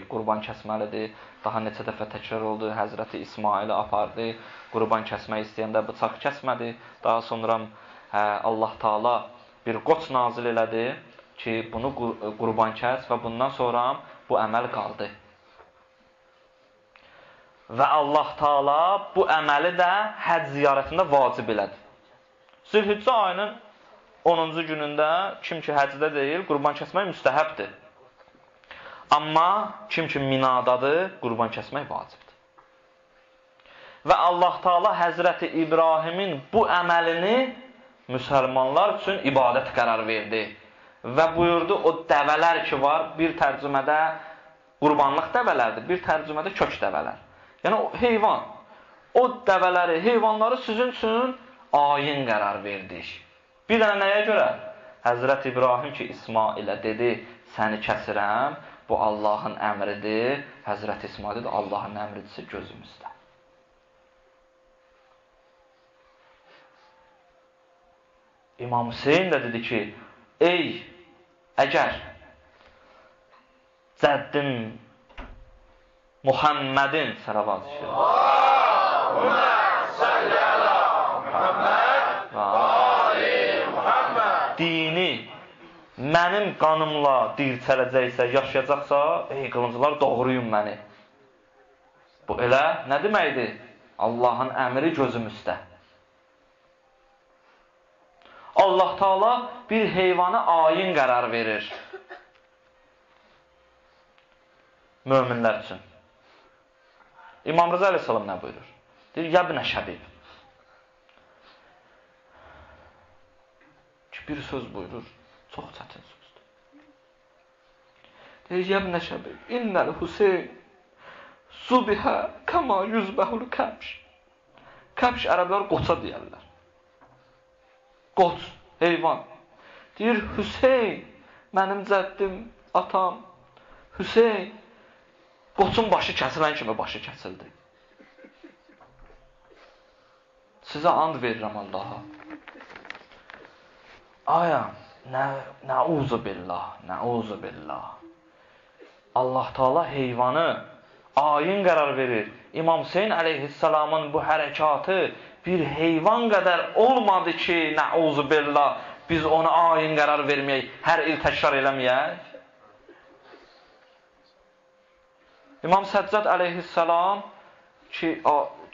qurban kəsməlidir. Daha neçə dəfə təkrar oldu, Həzrəti İsmaili apardı, qurban kəsmək istəyəndə bıçaq kəsmədi. Daha sonra Allah Teala bir qoç nazil elədi ki, bunu qurban kəs və bundan sonra bu əməl qaldı. Və Allah Teala bu əməli də həcc ziyarətində vacib elədi. Zilhiccə ayının 10-cu günündə kim ki həcdə deyil, qurban kəsmək müstəhəbdir. Amma kim ki minadadır, qurban kəsmək vacibdir. Və Allah Teala Həzrəti İbrahimin bu əməlini müsəlmanlar üçün ibadət qərar verdi. Və buyurdu, o dəvələr ki var, bir tərcümədə qurbanlıq dəvələrdir, bir tərcümədə kök dəvələr. Yəni o heyvan, o dəvələri, heyvanları sizin üçün ayin qərar verdik. Bir dənə nəyə görə? Həzrət İbrahim ki, İsmailə dedi, səni kəsirəm, bu Allahın əmridir. Həzrət İsmail dedi, Allahın əmridirsə gözümüzdə. İmam Hüseyin də dedi ki, əgər cəddim Muhammedin salavat işidir. Allahümme salli ala Muhammed və ali Muhammed. Dini mənim qanımla dirçələcəksə, yaşayacaqsa, ey qılıncılar, doğruyum məni. Bu elə nə deməkdir? Allahın əmri gözümüzdə. Allah Teala bir heyvana ayin qərar verir. Möminlər üçün. İmam Rıza Aleyhisselam nə buyurur? Deyir, yəbnə şəbib. Ki, bir söz buyurur, çox çətin sözdür. Deyir, yəbnə şəbib, innəl Hüseyn subihə kəma yüzbəhul kəbş. Kəbş ərəblər qoça deyərlər. Qoç, heyvan. Deyir, Hüseyn, mənim cəddim, atam, Hüseyn, qoçun başı kəsilən kimi başı kəsildi. Sizə and verirəm Allaha. Aya, Nəuzu billah. Allah Taala heyvanı ayin qərar verir. İmam Hüseyn əleyhissalamın bu hərəkatı bir heyvan qədər olmadı ki, nəuzu billah, biz ona ayin qərar verməyək, hər il təkrar eləməyək. İmam Səccad əleyhissalam ki,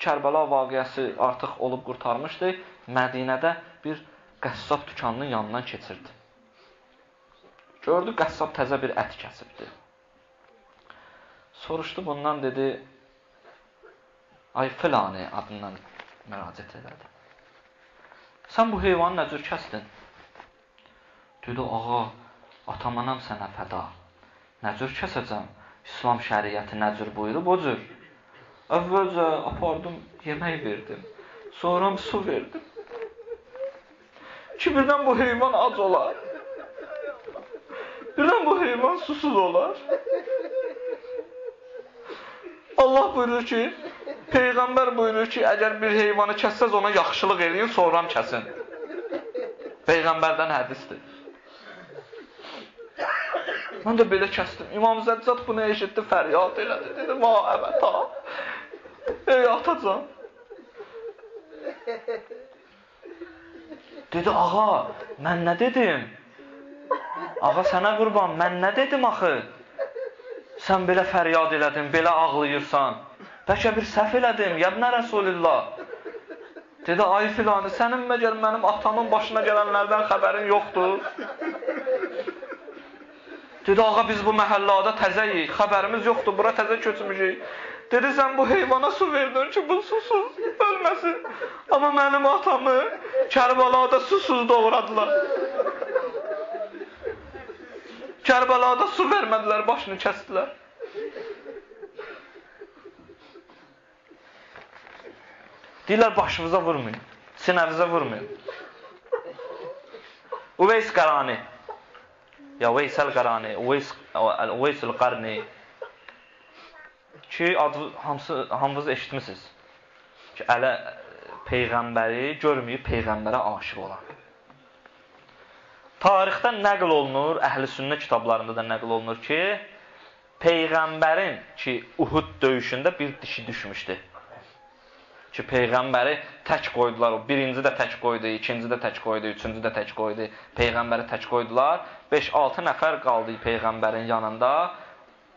Kərbəla vaqiəsi artıq olub qurtarmışdı, Mədinədə bir qəssab dükanının yanından keçirdi. Gördü, qəssab təzə bir ət kəsibdi. Soruşdu bundan, dedi, ay filanı adından müraciət elədi. Sən bu heyvanı nə cür kəsdin? Dedi, ağa, atamanam sənə fəda. Nə cür kəsəcəm? İslam şəriəti nə cür buyurub, o cür. Əvvəlcə apardım, yemək verdim. Sonra su verdim. Ki, birdən bu heyvan ac olar. Birdən bu heyvan susuz olar. Allah buyurur ki, Peyğəmbər buyurur ki, əgər bir heyvanı kəssəz ona yaxşılıq eləyin, sonra kəsin. Peyğəmbərdən hədisdir. Mən də belə kəsdim. İmam Zəccad bunu eşitdi, fəryad elədi. Dedi, əvət ha. Ey atacan. Dedi, ağa, mən nə dedim? Ağa, sənə qurban, mən nə dedim axı? Sən belə fəryad elədin, belə ağlayırsan. Bəlkə bir səhv elədim, yadına Rəsulillah. Dedi, ay filanı, sənin məgər mənim atamın başına gələnlərdən xəbərin yoxdur. Dedi, ağa, biz bu məhəllada təzəyik, xəbərimiz yoxdur, bura təzə köçmüşük. Dedi, sən bu heyvana su verdin ki, bu susuz ölməsin. Amma mənim atamı Kərbalada susuz doğradılar. Kərbalada su vermədilər, başını kəsdilər. Deyirlər, başınıza vurmayın, sinəvizə vurmayın. Uveys Qarani, ya Veysəl Qarani, Uveysul Qarni ki, hamınız eşitmişsiniz ki, Peyğəmbəri görməyib, Peyğəmbərə aşıq olan. Tarixdə nəql olunur, əhl-i sünnə kitablarında da nəql olunur ki, Peyğəmbərin ki, Uhud döyüşündə bir dişi düşmüşdü. Ki, Peyğəmbəri tək qoydular, birinci də tək qoydu, ikinci də tək qoydu, üçüncü də tək qoydu, Peyğəmbəri tək qoydular. 5-6 nəfər qaldı Peyğəmbərin yanında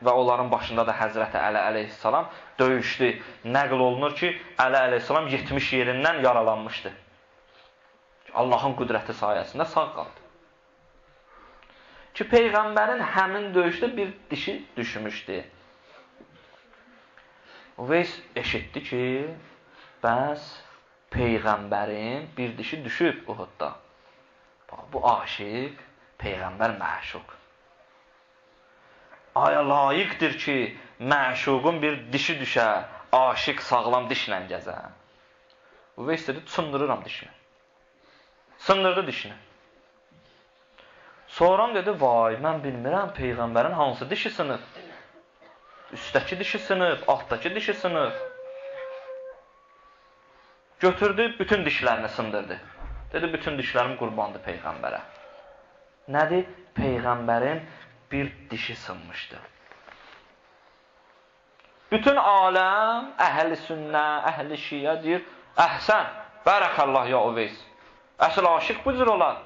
və onların başında da Həzrəti Əli əleyhissalam döyüşdü. Nəql olunur ki, Əli əleyhissalam 70 yerindən yaralanmışdı. Allahın qüdrəti sayəsində sağ qaldı. Ki, Peyğəmbərin həmin döyüşdə bir dişi düşmüşdü. Uveys eşitdi ki, bəs Peyğəmbərin bir dişi düşüb Uhudda. Bu aşiq, Peyğəmbər məşuq. Aya layiqdir ki, məşuqun bir dişi düşə, aşiq sağlam dişlə gəzə. Uveys dedi, sındırıram dişini. Sındırdı dişini. Sonra dedi, vay, mən bilmirəm Peyğəmbərin hansı dişi sınıb. Üstdəki dişi sınıb, altdakı dişi sınıb. Götürdü, bütün dişlərini sındırdı. Dedi, bütün dişlərim qurbandı Peyğəmbərə. Nədir? Peyğəmbərin bir dişi sınmışdı. Bütün aləm, əhl-i sünnə, əhl-i şiyə deyir, əhsən, bərəkallah ya Uveys. Əsl aşıq bu cür olar.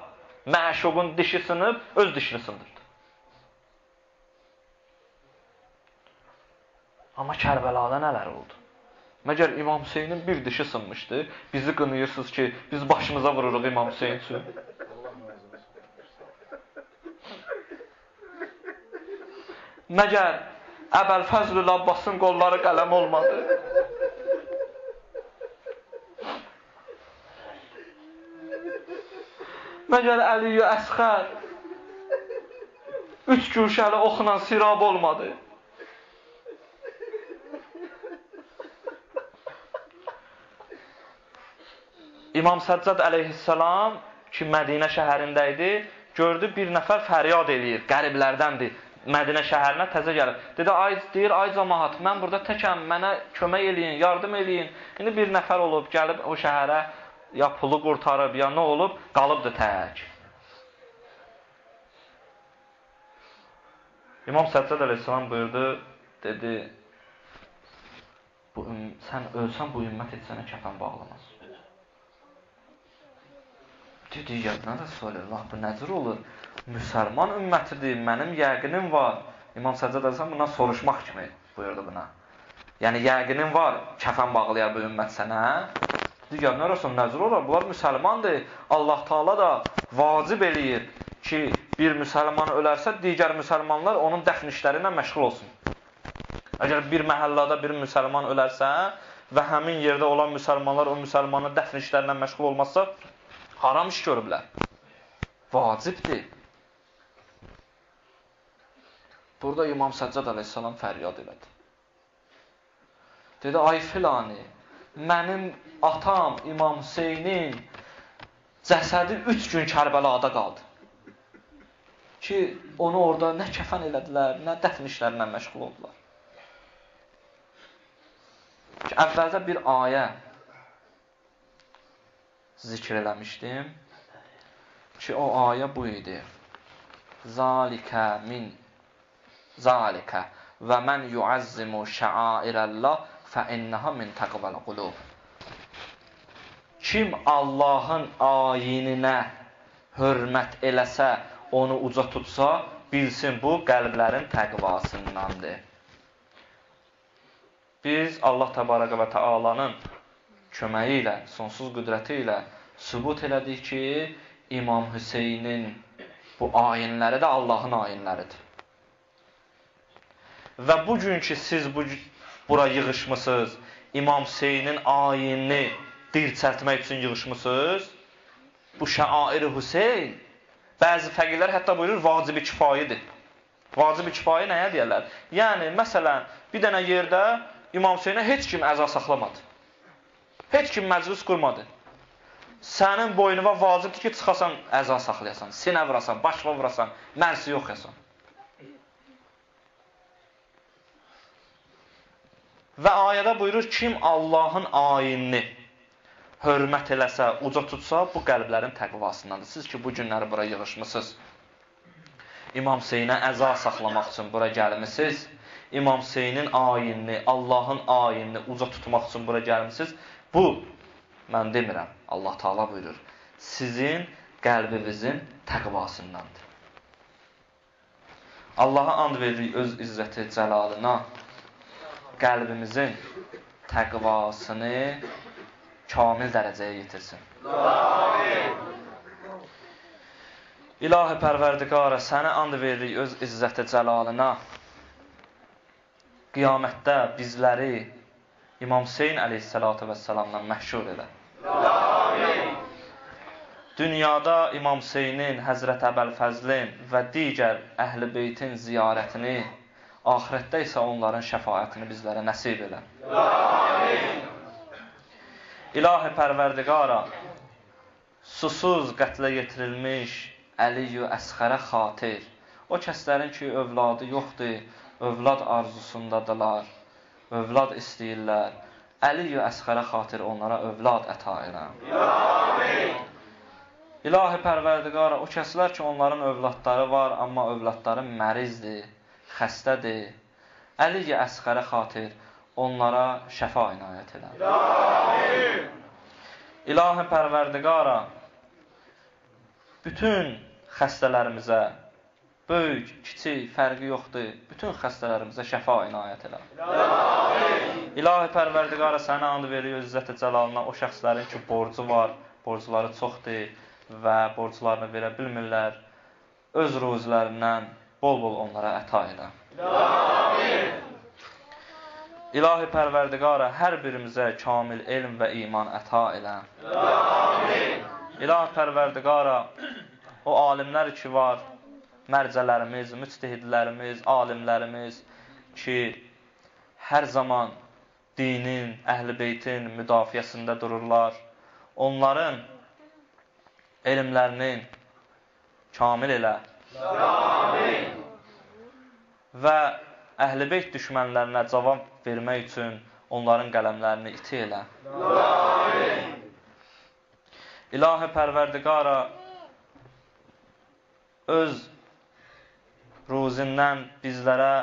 Məşuqun dişi sınıb, öz dişini sındırdı. Amma Kərbəlada nələr oldu? Məgər İmam Hüseynin bir dişi sınmışdı. Bizi qınıyırsınız ki, biz başımıza vururuq İmam Hüseyin üçün. Məgər Əbəlfəzlül Abbasın qolları qələm olmadı. Məgər Əli-i Əsxər 3 güşəli oxla sirab olmadı. İmam Səccad əleyhissalam ki, Mədinə şəhərində idi, gördü bir nəfər fəryad eləyir, qəriblərdəndir. Mədinə şəhərinə təzə gəlir. Dedi, ay cəmaat, mən burada təkəm, mənə kömək eləyin, yardım eləyin. İndi bir nəfər olub, gəlib o şəhərə ya pulu qurtarıb, ya nə olub, qalıbdır tək. İmam Səccad əleyhissalam buyurdu, dedi, sən ölsən bu ümmət heç sənə kəfən bağlamaz. Dedi, yadına da Resulullah, bu nəcür olur? Müsəlman ümmətidir, mənim yəqinim var. İmam Səccad əleyhissalam bundan soruşmaq kimi buyurdu buna. Yəni, yəqinin var, kəfən bağlayar bu ümmət sənə. Digər nə olsun, nəcür olur? Bunlar müsəlmandır. Allah Taala da vacib eləyir ki, bir müsəlman ölərsə, digər müsəlmanlar onun dəfn işləri ilə məşğul olsun. Əgər bir məhəllada bir müsəlman ölərsə və həmin yerdə olan müsəlmanlar o müsəlmanın dəfn işlərinə məşğul olmazsa, haram iş görüblər. Vacibdir. Burada İmam Səccad əleyhissalam fəryad elədi. Dedi, ay filani, mənim atam İmam Hüseynin cəsədi 3 gün Kərbəlada qaldı. Ki, onu orada nə kəfən elədilər, nə dəfn işlərinə məşğul oldular. Ki, əvvəldə bir ayə zikr eləmişdim ki, o ayə bu idi. Zalikə və mən yuəzzimu şəairəllah fəinnəhə min təqvəl qulub. Kim Allahın ayininə hörmət eləsə, onu uca tutsa, bilsin bu qəlblərin təqvasındandır. Biz Allah Təbaraka və Teala'nın köməyi ilə, sonsuz qüdrəti ilə sübut elədik ki, İmam Hüseynin bu ayinləri də Allahın ayinləridir. Və bugün ki, siz bura yığışmısınız, İmam Hüseynin ayinini dirçəltmək üçün yığışmısınız, bu şəair-i Hüseyn, bəzi fəqihlər hətta buyurur, vacibi kifayidir. Vacibi kifayi nəyə deyərlər? Yəni, məsələn, bir dənə yerdə İmam Hüseynə heç kim əza saxlamadı. Heç kim məclis qurmadı. Sənin boynuna vacibdir ki, çıxasan, əza saxlayasan, sinə vurasan, başva vurasan, mərsi yoxyasan. Və ayədə buyurur, kim Allahın ayinini hörmət eləsə, uca tutsa, bu qəlblərin təqvasındandır. Siz ki, bu günləri bura yığışmısınız, İmam Hüseynə əza saxlamaq üçün bura gəlmişsiniz, İmam Hüseynin ayinini, Allahın ayinini uca tutmaq üçün bura gəlmişsiniz, bu, mən demirəm, Allah Taala buyurur, sizin qəlbinizin təqvasındandır. Allaha and veririk öz izzəti cəlalına, qəlbimizin təqvasını kamil dərəcəyə yetirsin. Amin. İlahi Pərverdigara, sənə and veririk öz izzəti cəlalına. Qiyamətdə bizləri İmam Hüseyn əleyhissalatu vəssalamdan məhşur elə. Amin. Dünyada İmam Hüseynin, Həzrət Əbəlfəzlin və digər əhl-i beytin ziyarətini, axirətdə isə onların şəfaətini bizlərə nəsib elə. Amin. İlahi Pərverdigara, susuz qətlə yetirilmiş Əli-yu Əsxərə xatir, o kəslərin ki, övladı yoxdur, övlad arzusundadırlar, övlad istəyirlər, Əli-yu Əsxərə xatir onlara övlad əta elə. İlahi Pərverdigara, o kəslər ki, onların övladları var, amma övladları mərizdir, xəstədir, Əli-yu Əsxərə xatir onlara şəfa inayət elə. İlahi Pərverdigara, bütün xəstələrimizə, böyük, kiçik, fərqi yoxdur, bütün xəstələrimizə şəfa inayət elə. İlahi Pərverdigara, sənə and veriyor izzət-i cəlalına o şəxslərin ki, borcu var, borcuları çoxdur və borcularını verə bilmirlər, öz ruzilərindən bol-bol onlara əta elə. İlahi Pərverdigara, hər birimizə kamil elm və iman əta elə. İlahi Pərverdigara, o alimlər ki var, mərcələrimiz, müctehidlərimiz, alimlərimiz ki, hər zaman dinin, əhl-i beytin müdafiəsində dururlar. Onların elmlərinin kamil elə. Və əhl-i beyt düşmənlərinə cavab vermək üçün onların qələmlərini iti elə. İlahi Pərverdigara, öz ruzindən bizlərə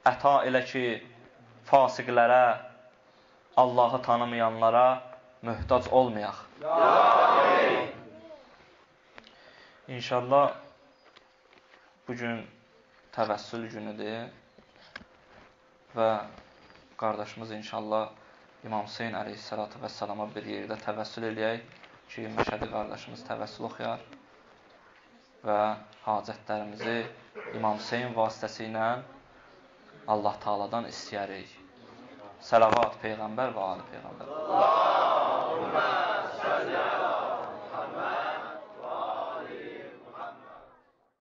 əta elə ki, fasiqlərə, Allahı tanımayanlara möhtac olmayaq. İnşallah bugün təvəssül günüdür və qardaşımız inşallah İmam Hüseyin əleyhissalatu vəssalama bir yerdə təvəssül eləyək ki, Məşədi qardaşımız təvəssül oxuyar və hacətlərimizi İmam Hüseyin vasitəsilə Allah Taala'dan istəyərik. Səlavat Peyğəmbər və Ali Peyğəmbər.